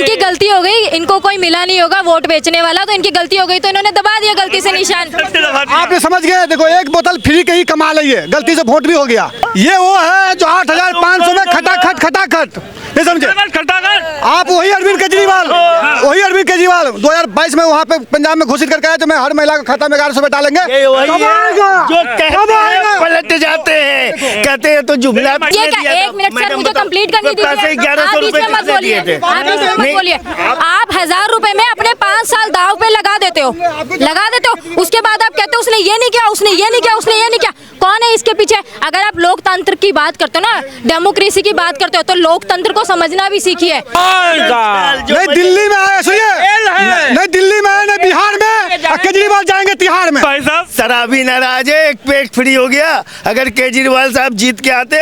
इनकी गलती हो गई, इनको कोई मिला नहीं होगा वोट बेचने वाला, तो इनकी गलती हो गई तो इन्होंने दबा दिया गलती से निशान। आपने समझ गए, देखो एक बोतल फ्री के ही कमा ली है, गलती से वोट भी हो गया। ये वो है जो 8,500 में खटाखट ये समझे। आप वही अरविंद केजरीवाल 2022 में वहाँ पे पंजाब में घोषित करके आए तो मैं हर महिला का खाता में 1100 रुपए डालेंगे। जो पलट जाते हैं, कहते हैं तो जुमला। एक मिनट सर, मुझे कंप्लीट करनी दीजिए। 1100 रुपए मत बोलिए, आप 1000 रुपए में अपने 5 साल दाव पे लगा देते हो। उसके बाद आप कहते हो उसने ये नहीं किया, उसने ये नहीं किया, उसने ये नहीं किया। कौन है इसके पीछे? अगर आप लोकतंत्र की बात करते हो ना, डेमोक्रेसी की बात करते हो, तो लोकतंत्र को समझना भी सीखिए। नहीं दिल्ली में आए, सुनिए, नहीं दिल्ली में आए, नहीं बिहार में, केजरीवाल जाएंगे तिहाड़ में। भाई साहब शराबी नाराज है, एक पेट फ्री हो गया। अगर केजरीवाल साहब जीत के आते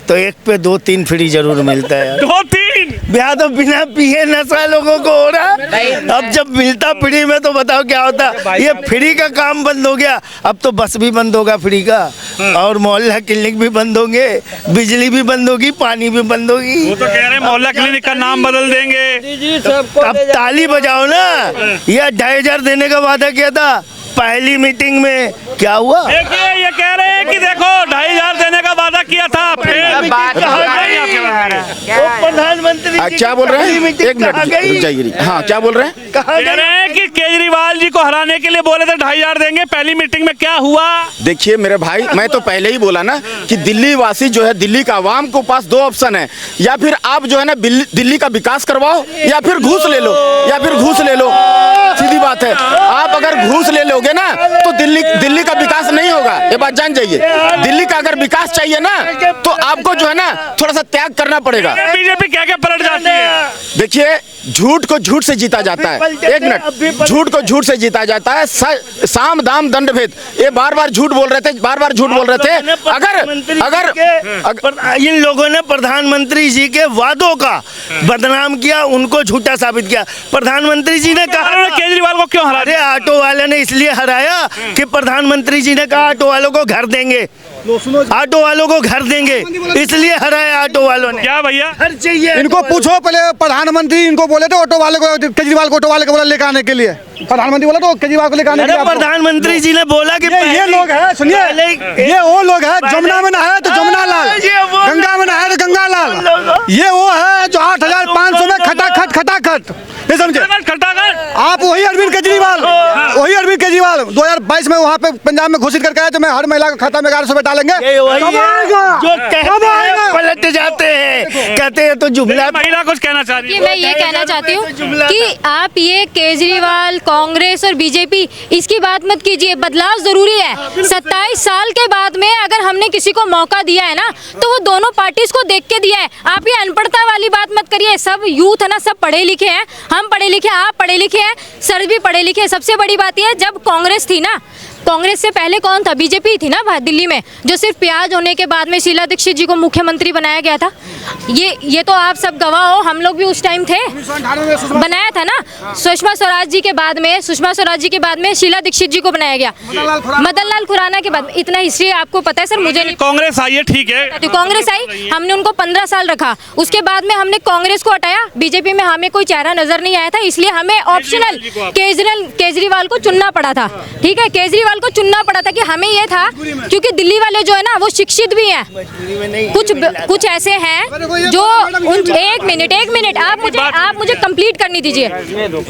तो एक पे 2-3 फ्री जरूर मिलता है। 2-3 ब्याह तो बिना पिए नशा लोगों को हो रहा। अब जब मिलता फ्री में तो बताओ क्या होता। ये फ्री का काम बंद हो गया, अब तो बस भी बंद होगा फ्री का, और मोहल्ला क्लिनिक भी बंद होंगे, बिजली भी बंद होगी, पानी भी बंद होगी। वो तो कह रहे हैं मोहल्ला क्लिनिक का नाम बदल देंगे। अब ताली बजाओ ना। ये 2,500 देने का वादा किया था पहली मीटिंग में, क्या हुआ? देखिए ये कह रहे हैं कि देखो 2,500 देने का वादा किया था, फिर प्रधानमंत्री क्या बोल रहे हैं? एक मिनट रुक जाइए। हाँ क्या बोल रहे हैं? कह रहे हैं कि केजरीवाल जी को हराने के लिए बोले थे 2,500 देंगे, पहली मीटिंग में क्या हुआ? देखिए मेरे भाई, मैं तो पहले ही बोला ना कि दिल्ली वासी जो है, दिल्ली का आवाम को पास 2 ऑप्शन है, या फिर आप जो है ना दिल्ली का विकास करवाओ, या फिर घूस ले लो, सीधी बात है। आप अगर घूस ले लोगे ना तो दिल्ली का विकास नहीं होगा, ये बात जान जाइए। दिल्ली का अगर विकास चाहिए ना तो आपको जो है ना थोड़ा सा त्याग करना पड़ेगा। बीजेपी क्या क्या पलट जाती है। देखिए झूठ को झूठ से जीता जाता है। एक मिनट, झूठ को झूठ से जीता जाता है। साम दाम दंड भेद, ये बार बार झूठ बोल रहे थे, अगर इन लोगों ने प्रधानमंत्री जी के वादों का बदनाम किया, उनको झूठा साबित किया। प्रधानमंत्री जी ने कहा केजरीवाल को क्यों हरा? अरे ऑटो वाले ने इसलिए हराया कि प्रधानमंत्री जी ने कहा ऑटो वालों को घर देंगे, इसलिए हराया ऑटो वालों ने। क्या भैया घर चाहिए इनको पूछो, पहले प्रधानमंत्री इनको बोले थे ऑटो वाले को, केजरीवाल को ऑटो वाले को बोला लेकर आने के लिए, प्रधानमंत्री बोला तो केजरीवाल को लेकर आने के लिए। प्रधानमंत्री जी ने बोला कि ये लोग है, सुनिए, ये वो लोग है, जमुना में नहाए तो जमुना लाल, गंगा में नहाए तो गंगा लाल। ये वो है जो 8,500 में खटाखट ये समझे। आप वही अरविंद केजरीवाल 2022 में वहाँ पे पंजाब में घोषित करके आए तो मैं हर महिला का खाता में 1100 रुपए डालेंगे। जो पलट जाते हैं, कहते हैं तो जुमला। महिला कुछ कहना चाह रही है। मैं ये कहना चाहती हूँ कि आप ये केजरीवाल, कांग्रेस और बीजेपी, इसकी बात मत कीजिए। बदलाव जरूरी है। 27 साल के बाद में अगर हमने किसी को मौका दिया है ना तो वो दोनों पार्टीज को देख के दिया है। आप ये अनपढ़ता वाली बात मत करिए। सब यूथ है ना, सब पढ़े लिखे हैं, हम पढ़े लिखे, आप पढ़े लिखे हैं, सर भी पढ़े लिखे हैं। सबसे बड़ी बात यह है, जब कांग्रेस थी ना, कांग्रेस से पहले कौन था? बीजेपी थी ना दिल्ली में, जो सिर्फ प्याज होने के बाद में शीला दीक्षित जी को मुख्यमंत्री बनाया गया था। ये तो आप सब गवाह हो, हम लोग भी उस टाइम थे, बनाया था ना। सुषमा स्वराज जी के बाद में शीला दीक्षित जी को बनाया गया, मदन लाल खुराना के बाद। इतना हिस्ट्री आपको पता है सर, मुझे नहीं। कांग्रेस आई है, ठीक है, तो कांग्रेस आई, हमने उनको 15 साल रखा, उसके बाद में हमने कांग्रेस को हटाया। बीजेपी में हमें कोई चेहरा नजर नहीं आया था, इसलिए हमें ऑप्शनल केजरीवाल को चुनना पड़ा था। ठीक है, केजरीवाल को चुनना पड़ा था कि हमें ये था, क्योंकि दिल्ली वाले जो है ना वो शिक्षित भी हैं, कुछ ऐसे हैं जो एक मिनट आप मुझे कंप्लीट करनी दीजिए।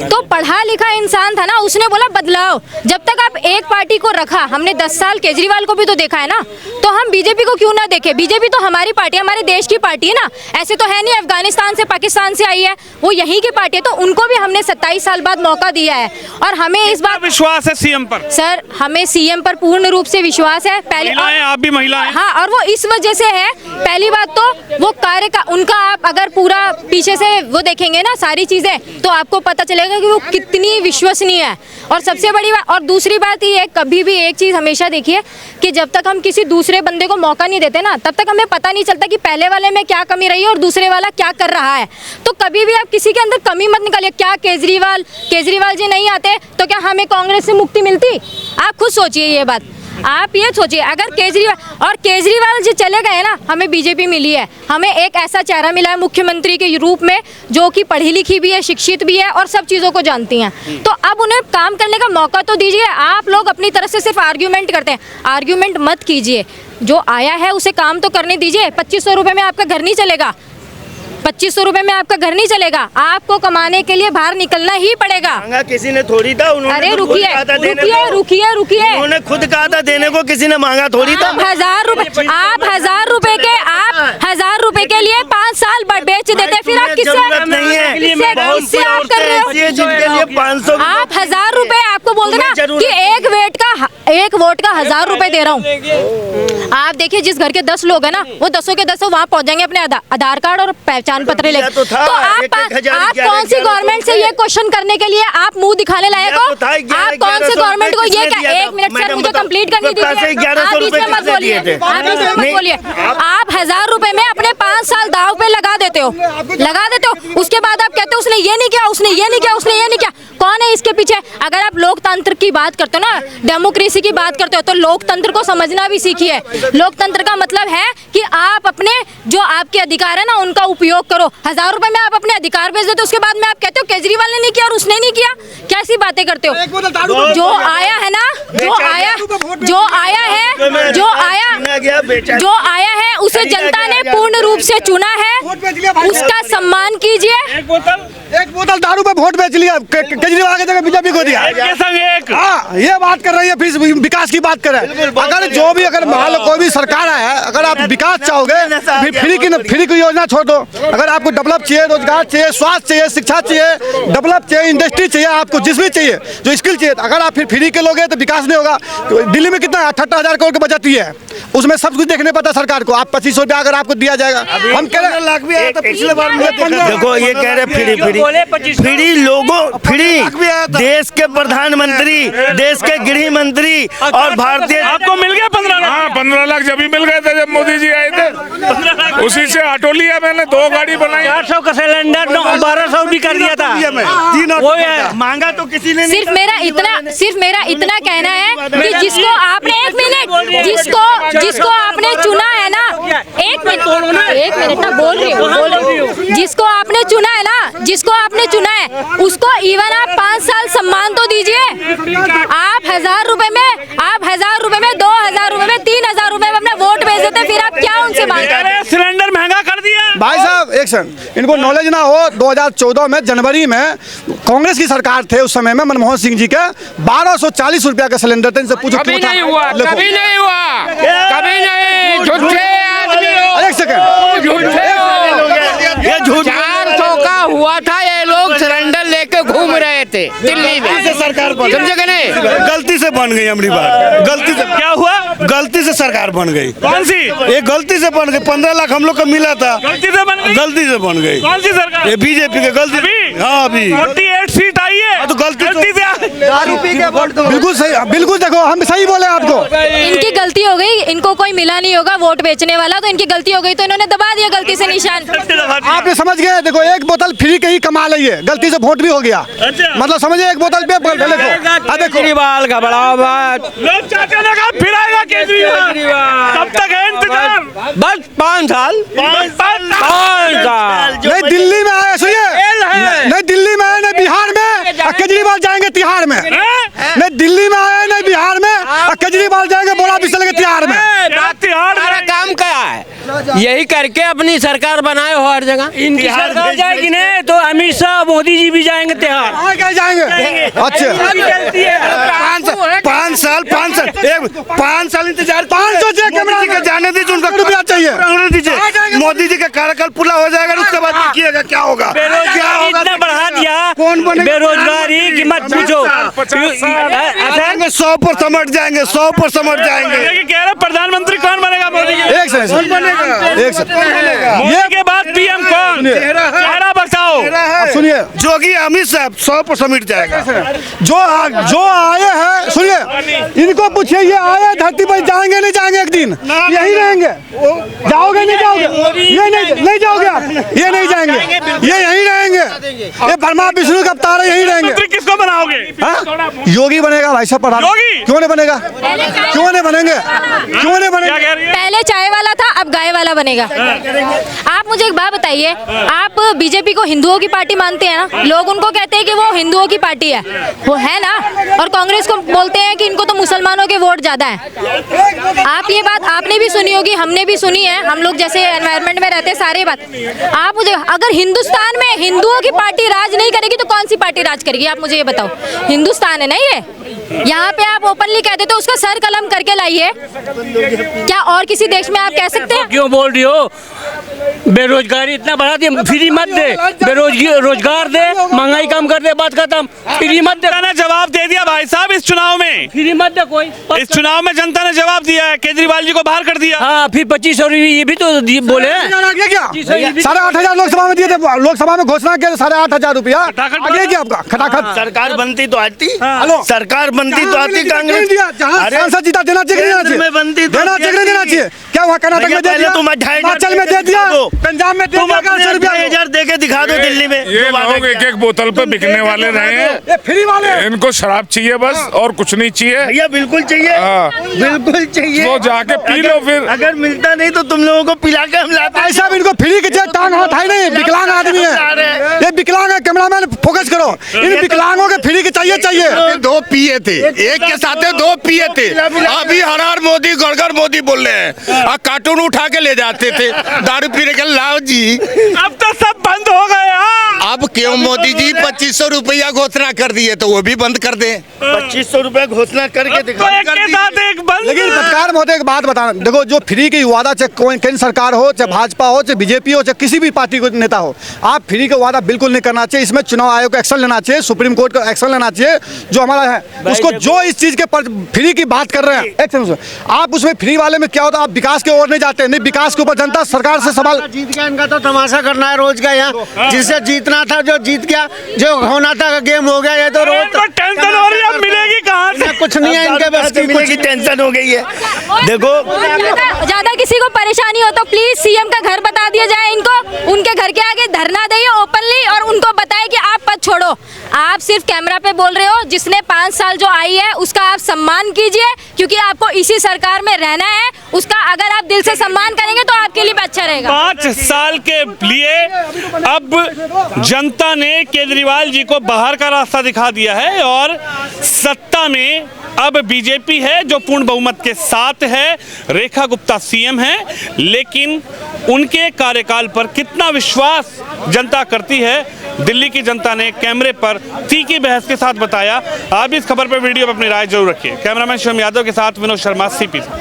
तो पढ़ा लिखा इंसान था ना, उसने बोला बदलाव। जब तक आप एक पार्टी को रखा, हमने 10 साल केजरीवाल को भी तो देखा है ना, तो हम बीजेपी को क्यों ना देखें? बीजेपी तो हमारी पार्टी, हमारे देश की पार्टी है ना, ऐसे तो है नहीं अफगानिस्तान से, पाकिस्तान से आई है, वो यहीं की पार्टी है। तो उनको भी हमने 27 साल बाद मौका दिया है, और हमें इस बात विश्वास है सीएम पर। सर, हमें सीएम पर पूर्ण रूप से विश्वास है। पहले आप भी महिला हैं। हाँ, और वो इस वजह से है, पहली बात तो वो कार्य का उनका, आप अगर पूरा पीछे से वो देखेंगे ना सारी चीजें, तो आपको पता चलेगा कि वो कितनी विश्वसनीय है। और सबसे बड़ी बात, और दूसरी बात ये है, कभी भी एक चीज हमेशा देखिए कि जब तक हम किसी दूसरे बंदे को मौका नहीं देते ना, तब तक हमें पता नहीं चलता कि पहले वाले में क्या कमी रही है और दूसरे वाला क्या कर रहा है। तो कभी भी आप किसी के अंदर कमी मत निकालिए। क्या केजरीवाल जी नहीं आते तो क्या हमें कांग्रेस से मुक्ति मिलती? आप खुद सोचिए ये बात। आप ये सोचिए, अगर केजरीवाल जी चले गए ना, हमें बीजेपी मिली है, हमें एक ऐसा चेहरा मिला है मुख्यमंत्री के रूप में जो कि पढ़ी लिखी भी है, शिक्षित भी है और सब चीज़ों को जानती हैं। तो अब उन्हें काम करने का मौका तो दीजिए। आप लोग अपनी तरफ से सिर्फ आर्ग्यूमेंट करते हैं, आर्ग्यूमेंट मत कीजिए। जो आया है उसे काम तो करने दीजिए। 2500 रुपये में आपका घर नहीं चलेगा, 2500 रुपए में आपका घर नहीं चलेगा, आपको कमाने के लिए बाहर निकलना ही पड़ेगा। मांगा किसी ने थोड़ी था, उन्होंने अरे तो खुद रुकिए कहा था देने को। रुकिए, उन्होंने खुद कहा था देने को, किसी ने मांगा थोड़ी था। आप 1000 रुपए के लिए 5 साल बेच देते, फिर आप किससे नहीं है, किससे आप कर रहे हो? जिनके लिए 500 आप 1000 रुपए, आपको बोल देना कि एक वोट का 1000 रुपए दे रहा हूँ। आप देखिए जिस घर के 10 लोग हैं ना, वो 10 के 10 वहाँ पहुँच जाएंगे अपने आधार कार्ड और पहचान पत्र लेकर। तो आप कौन सी गवर्नमेंट से ये क्वेश्चन करने के लिए आप मुंह दिखाने लायक हो? आप कौन सी गवर्नमेंट को ये? एक मिनट सर, मुझे कंप्लीट करने दीजिए। आप इसमें मत बोलिए। आप 1000 रुपए में अपने 5 साल दाव पे लगा देते हो। उसके बाद आप कहते हो उसने ये नहीं किया, उसने ये नहीं किया। कौन है इसके पीछे? अगर आप लोकतंत्र की बात करते हो ना, डेमोक्रेसी की बात करते हो, तो लोकतंत्र को समझना भी सीखिए। लोकतंत्र का मतलब है कि आप अपने जो आपके अधिकार है ना, उनका उपयोग करो। 1000 रुपए में आप अपने अधिकार बेच देते हो, उसके बाद में आप कहते हो केजरीवाल ने नहीं किया और उसने नहीं किया। कैसी बातें करते हो? जो आया है ना, जो आया है उसे जनता ने पूर्ण रूप से चुना है, उसका सम्मान कीजिए। एक बोतल दारू पे वोट बेच लिया, केजरीवाल की जगह बीजेपी को दिया। हाँ, ये बात कर रही है, फिर विकास की बात कर रहे हैं। अगर मान लो कोई भी सरकार है, अगर आप विकास चाहोगे, फिर फ्री की योजना छोड़ दो। अगर आपको डेवलप चाहिए, रोजगार चाहिए, स्वास्थ्य चाहिए, शिक्षा चाहिए, डेवलप चाहिए, इंडस्ट्री चाहिए, आपको जिस भी चाहिए, जो स्किल चाहिए, अगर आप फिर फ्री के लोगे तो विकास नहीं होगा। तो दिल्ली में कितना 78,000 करोड़ की बचत हुई है, उसमें सब कुछ देखने पड़ता सरकार को। आप 2500 रुपया अगर आपको दिया जाएगा, हम कह रहे लाख भी आया था पिछले बार। देखो ये कह रहे फ्री लोगों, देश के प्रधानमंत्री, देश के गृह मंत्री और भारतीय, आपको मिल गया 15 लाख? हाँ, 15 लाख जब भी मिल गए थे जब मोदी जी आए थे, उसी से ऑटो लिया मैंने, 2 गाड़ी बनाई। 400 का सिलेंडर 1200 भी कर दिया था। वो है मांगा तो किसी ने नहीं। सिर्फ मेरा इतना कहना है कि जिसको आपने जिसको आपने चुना है ना, एक मिनट ना, बोल रही हूँ। जिसको आपने चुना है उसको इवन आप 5 साल सम्मान तो दीजिए। आप 1000 रुपए में 2000 रुपए में 3000 रुपए में अपना वोट बेच देते, फिर आप क्या उनसे मांगते हैं? सिलेंडर महंगा कर दिया भाई साहब। एक सेकंड, इनको नॉलेज ना हो, 2014 में जनवरी में कांग्रेस की सरकार थे, उस समय में मनमोहन सिंह जी का 1240 रुपया का सिलेंडर था। इनसे पूछो कभी नहीं हुआ। एक सेकंड, ये झूठ 400 का हुआ था, ये लोग सिलेंडर लेके घूम रहे थे दिल्ली में। सरकार समझे कि नहीं? गलती से बन गई हमारी बात, गलती से। क्या हुआ? गलती से सरकार बन गई। कौन सी? ये गलती से बन गई। 15 लाख हम लोग को मिला था, गलती से बन गई? गलती से बन गई। कौन सी सरकार? ये बीजेपी के गलती। हाँ, अभी 48 सीट आई है, तो गलती से बिल्कुल सही, बिल्कुल देखो, हम सही बोले आपको। इनकी गलती हो गई, इनको कोई मिला नहीं होगा वोट बेचने वाला, तो इनकी गलती हो गई, तो इन्होंने दबा दिया गलती से निशान। आपने समझ गए? देखो, एक बोतल फ्री के ही कमा ली है, गलती से वोट भी हो गया। मतलब समझे, एक बोतल पे देखो, केजरीवाल का बड़ा बात। लोग चाचा ने कहा फिर आएगा केजरीवाल, कब तक है इंतजार? बस 5 साल। 5 साल। नहीं दिल्ली में आए, सुनिए, नहीं दिल्ली में आए, नहीं बिहार में, और केजरीवाल जाएंगे तिहाड़ में। नहीं दिल्ली में आए, नहीं बिहार में, और केजरीवाल जाएंगे बोला भी चलेंगे तिहाड़ में। हमारा काम क्या है? यही करके अपनी सरकार बनाए हो हर जगह। इनकी सरकार जाएगी नहीं तो अमित शाह, मोदी जी भी जाएंगे तिहाड़। क्या जाएंगे? अच्छा, 5 साल इंतजार। 500 कैमरा जाने दीजिए, उनका रुपया चाहिए। दीजिए, मोदी जी का कार्यकाल पूरा हो जाएगा, उसके बाद देखिएगा क्या होगा। बेरोजगारी इतना बढ़ा दिया, कौन बनेगा? बेरोजगारी की मत पूछो। 100 पर समझ जाएंगे, 100 पर समझ जाएंगे। कह रहे प्रधानमंत्री कौन बनेगा मोदी के? एक सेकंड, कौन बनेगा? एक सेकंड, मोदी के बाद पीएम कौन? चेहरा बताओ। अब सुनिए, जोगी अमित साहब 100% मिट जाएगा। जो आए हैं, सुनिए, इनको पूछिए ये आए धरती पर जाएंगे नहीं जाएंगे, एक दिन यही रहेंगे, जाओगे नहीं जाओगे, ये नहीं जाओगे आप, ये नहीं जाएंगे, ये यही रहेंगे, ये ब्रह्मा विष्णु का अवतार है, यही रहेंगे। मंत्री किसको बनाओगे? योगी बनेगा भाई साहब, प्रधान योगी? क्यों नहीं बनेगा, क्यों नहीं बनेंगे, क्यों नहीं बनेगा? पहले चाय वाला था, अब गाय वाला बनेगा। आप मुझे एक बात बताइए, आप बीजेपी को हिंदुओं की पार्टी मानते हैं ना? लोग उनको कहते हैं कि वो हिंदुओं की पार्टी है, वो है ना? और कांग्रेस को बोलते हैं कि इनको तो मुसलमानों के वोट ज्यादा है। आप ये बात आपने भी सुनी होगी, हमने भी सुनी है, हम लोग जैसे एनवायरनमेंट में रहते हैं, सारी बात। आप मुझे, अगर हिंदुस्तान में हिंदुओं की पार्टी राज नहीं करेगी तो कौन सी पार्टी राज करेगी? आप मुझे ये बताओ। हिंदुस्तान है ना ये, यहाँ पे आप ओपनली कहते तो उसका सर कलम करके लाइए। क्या और किसी देश में आप कह सकते हैं? क्यों बोल रही हो? बेरोजगारी इतना बढ़ा दे, फ्री मत दे, रोजगार दे, महंगाई कम कर दे, बात खत्म, फ्री मत दे। जनता ने जवाब दे दिया भाई साहब इस चुनाव में, फ्री मत दे कोई। इस चुनाव में जनता ने जवाब दिया है, केजरीवाल जी को बाहर कर दिया। हाँ, फिर 2500 ये भी तो बोले हैं। क्या 8,500 लोकसभा में दिए थे, लोकसभा में घोषणा किया 8,500 रुपया आगे क्या आपका खटाखट? सरकार बनती तो आती, हेलो, सरकार बनती तो आती कांग्रेस। सांसद जीता देना चाहिए, देना चाहिए, क्या हुआ कर्नाटक में दे दिया, हिमाचल में दे दिया, पंजाब में दे दिया, 2,000 दे के दिखा दो दिल्ली में। ये लोग एक बोतल पे बिकने वाले रहे हैं, ये फ्री वाले, इनको शराब चाहिए बस और कुछ नहीं चाहिए। भैया बिल्कुल चाहिए, बिल्कुल चाहिए, तो जाके पी लो फिर। अगर मिलता नहीं तो तुम लोगों को पिला के हम लाते। ऐसा इनको फ्री की चाहिए, टांग हाथ है नहीं, विकलांग आदमी है, ये विकलांग है। कैमरामैन फोकस करो, इन विकलांगों के फ्री की चाहिए। दो पिए थे, एक के साथ 2 पिए थे, अभी हर हर मोदी गड़गड़ मोदी बोल रहे हैं, और कार्टून उठा के ले जाते थे दारू पीने के। लाओ जी, अब तो सब बंद हो गया। अब क्यों मोदी जी 2500 रुपया घोषणा कर दिए तो वो भी बंद कर दे। 2500 रुपए घोषणा करके दिखा। एक के साथ एक बंद। लेकिन पत्रकार महोदय एक बात बताना, देखो जो फ्री की वादा, चाहे केंद्र सरकार हो, चाहे भाजपा हो, चाहे बीजेपी हो, चाहे किसी भी पार्टी को नेता हो, आप फ्री का वादा बिल्कुल नहीं करना चाहिए। इसमें चुनाव आयोग को एक्शन लेना चाहिए, सुप्रीम कोर्ट को एक्शन लेना चाहिए, जो हमारा है उसको, जो इस चीज के फ्री की बात कर रहे हैं। एक सेकंड, आप उसमें फ्री वाले में क्या होता है, आप विकास की ओर नहीं जाते, नहीं विकास के ऊपर जनता सरकार से सवाल। जीत गया, इनका तो तमाशा करना है रोज का यहाँ, जिससे जीतना था जो जीत गया, जो होना था गेम हो गया। ये तो रोज टेंशन हो रही है, अब मिलेगी कहाँ से? कुछ नहीं है इनके बस की, कुछ टेंशन हो गई है। देखो ज्यादा किसी को परेशानी हो तो प्लीज सीएम का घर बता दिया जाए इनको, उनके घर के आगे धरना देइए ओपनली, और उनको बताए कि आप पद छोड़ो। आप सिर्फ कैमरा पे बोल रहे हो, जिसने 5 साल जो आई है उसका आप सम्मान कीजिए, क्योंकि आपको इसी सरकार में रहना है। उसका अगर आप दिल से सम्मान करेंगे तो आपके लिए अच्छा रहेगा। 5 साल के लिए अब जनता ने केजरीवाल जी को बाहर का रास्ता दिखा दिया है, और सत्ता में अब बीजेपी है जो पूर्ण बहुमत के साथ है। रेखा गुप्ता सीएम है, लेकिन उनके कार्यकाल पर कितना विश्वास जनता करती है, दिल्ली की जनता ने कैमरे पर तीखी बहस के साथ बताया। आप इस खबर पर वीडियो पर अपनी राय जरूर रखिए। कैमरामैन शिवम यादव के साथ विनोद शर्मा, CP।